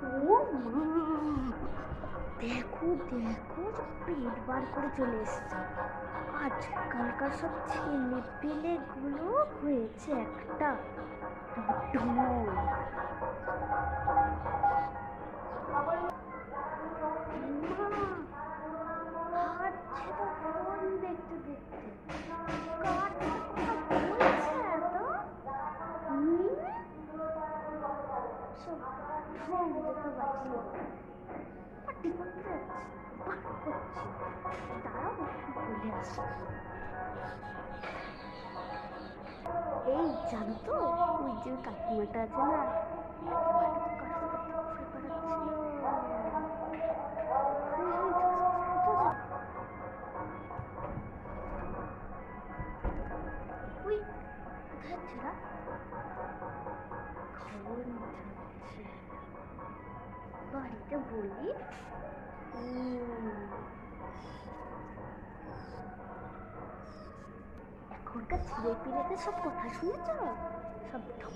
ও মা, দেখো দেখো, পেট বার করে চলে এসছে। আজকালকার সব ছেলে পেলে গুলো হয়েছে একটা ঢোল। মা, হাঁটছে তো ফোন দেখতে দেখতে। কার সাথে কথা বলছে এত? সব ঢং দেখতে পাচ্ছি, পার্টি করতে যাচ্ছি, বার করছি। দাঁড়াও, একটু বলে আসি। এই জানো তো, ওই যে কাকিমাটা আছে না, কাকিমাটা তো কার সাথে একটা ঘুরে বেড়াচ্ছিল। ওই কোথায় ছিল, খবর নিতে হচ্ছে, বাড়িতে বলি। এখনকার ছেলে পিলেদের সব কথা শুনেছ, সব ঢং।